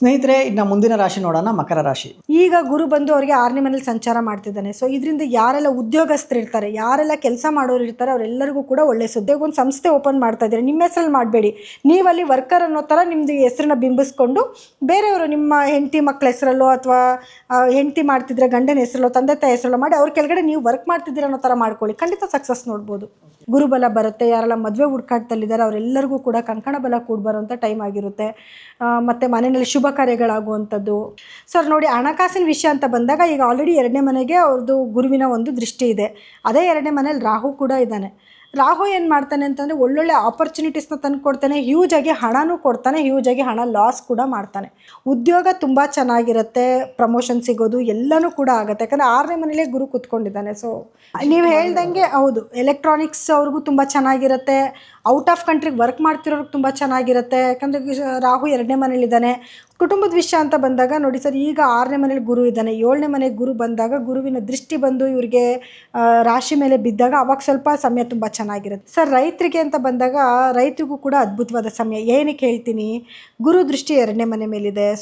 ಸ್ನೇಹಿತರೆ, ಇನ್ನು ಮುಂದಿನ ರಾಶಿ ನೋಡೋಣ, ಮಕರ ರಾಶಿ. ಈಗ ಗುರು ಬಂದು ಅವರಿಗೆ 6ನೇ ಮನೇಲಿ ಸಂಚಾರ ಮಾಡ್ತಿದ್ದಾನೆ. ಸೊ ಇದರಿಂದ ಯಾರೆಲ್ಲ ಉದ್ಯೋಗಸ್ಥರು ಇರ್ತಾರೆ, ಯಾರೆಲ್ಲ ಕೆಲಸ ಮಾಡೋರು ಇರ್ತಾರೆ, ಅವರೆಲ್ಲರಿಗೂ ಕೂಡ ಒಳ್ಳೆ ಸುದ್ದಿ. ಒಂದು ಸಂಸ್ಥೆ ಓಪನ್ ಮಾಡ್ತಾ ಇದ್ದಾರೆ, ನಿಮ್ಮ ಹೆಸರಲ್ಲಿ ಮಾಡಬೇಡಿ, ನೀವಲ್ಲಿ ವರ್ಕರ್ ಅನ್ನೋ ಥರ ನಿಮ್ಮದು ಹೆಸರನ್ನ ಬಿಂಬಿಸ್ಕೊಂಡು ಬೇರೆಯವರು ನಿಮ್ಮ ಹೆಂಡತಿ ಮಕ್ಕಳ ಹೆಸರಲ್ಲೋ ಅಥವಾ ಹೆಂಡತಿ ಮಾಡ್ತಿದ್ರೆ ಗಂಡನ ಹೆಸರಲ್ಲೋ ತಂದೆ ತಾಯಿ ಹೆಸರಲ್ಲೋ ಮಾಡಿ ಅವ್ರ ಕೆಳಗಡೆ ನೀವು ವರ್ಕ್ ಮಾಡ್ತಿದ್ದೀರ ಅನ್ನೋ ಥರ ಮಾಡ್ಕೊಳ್ಳಿ, ಖಂಡಿತ ಸಕ್ಸಸ್ ನೋಡ್ಬೋದು. ಗುರುಬಲ ಬರುತ್ತೆ. ಯಾರೆಲ್ಲ ಮದುವೆ ಹುಡುಕಾಟದಲ್ಲಿದ್ದಾರೆ ಅವರೆಲ್ಲರಿಗೂ ಕೂಡ ಕಂಕಣ ಬಲ ಕೂಡ ಬರುವಂಥ ಟೈಮ್ ಆಗಿರುತ್ತೆ. ಮತ್ತು ಮನೆಯಲ್ಲಿ ಶುಭ ಕಾರ್ಯಗಳಾಗುವಂಥದ್ದು. ಸರ್ ನೋಡಿ, ಹಣಕಾಸಿನ ವಿಷಯ ಅಂತ ಬಂದಾಗ ಈಗ ಆಲ್ರೆಡಿ 2ನೇ ಮನೆಗೆ ಅವ್ರದ್ದು ಗುರುವಿನ ಒಂದು ದೃಷ್ಟಿ ಇದೆ. ಅದೇ 2ನೇ ಮನೇಲಿ ರಾಹು ಕೂಡ ಇದ್ದಾನೆ. ರಾಹು ಏನು ಮಾಡ್ತಾನೆ ಅಂತಂದರೆ ಒಳ್ಳೊಳ್ಳೆ ಆಪರ್ಚುನಿಟೀಸ್ನ ತಂದು ಕೊಡ್ತಾನೆ, ಹ್ಯೂಜಾಗಿ ಹಣನೂ ಕೊಡ್ತಾನೆ, ಹ್ಯೂಜಾಗಿ ಹಣ ಲಾಸ್ ಕೂಡ ಮಾಡ್ತಾನೆ. ಉದ್ಯೋಗ ತುಂಬ ಚೆನ್ನಾಗಿರುತ್ತೆ, ಪ್ರಮೋಷನ್ ಸಿಗೋದು ಎಲ್ಲನೂ ಕೂಡ ಆಗುತ್ತೆ. ಯಾಕಂದರೆ 6ನೇ ಮನೇಲೇ ಗುರು ಕೂತ್ಕೊಂಡಿದ್ದಾನೆ. ಸೊ ನೀವು ಹೇಳ್ದಂಗೆ ಹೌದು, ಎಲೆಕ್ಟ್ರಾನಿಕ್ಸ್ ಅವ್ರಿಗೂ ತುಂಬ ಚೆನ್ನಾಗಿರುತ್ತೆ, ಔಟ್ ಆಫ್ ಕಂಟ್ರಿಗೆ ವರ್ಕ್ ಮಾಡ್ತಿರೋರ್ಗೆ ತುಂಬ ಚೆನ್ನಾಗಿರುತ್ತೆ. ಯಾಕಂದರೆ ರಾಹು 2ನೇ ಮನೇಲಿದ್ದಾನೆ. ಕುಟುಂಬದ ವಿಷಯ ಅಂತ ಬಂದಾಗ ನೋಡಿ ಸರ್, ಈಗ 6ನೇ ಮನೇಲಿ ಗುರು ಇದ್ದಾನೆ, 7ನೇ ಮನೆಗೆ ಗುರು ಬಂದಾಗ ಗುರುವಿನ ದೃಷ್ಟಿ ಬಂದು ಇವರಿಗೆ ರಾಶಿ ಮೇಲೆ ಬಿದ್ದಾಗ ಅವಾಗ ಸ್ವಲ್ಪ ಸಮಯ ತುಂಬ ಚೆನ್ನಾಗಿರುತ್ತೆ. ಸರ್ ರೈತರಿಗೆ ಅಂತ ಬಂದಾಗ ರೈತರಿಗೂ ಕೂಡ ಅದ್ಭುತವಾದ ಸಮಯ. ಏನಕ್ಕೆ ಹೇಳ್ತೀನಿ, ಗುರು ದೃಷ್ಟಿ 2ನೇ ಮನೆ ಮೇಲಿದೆ.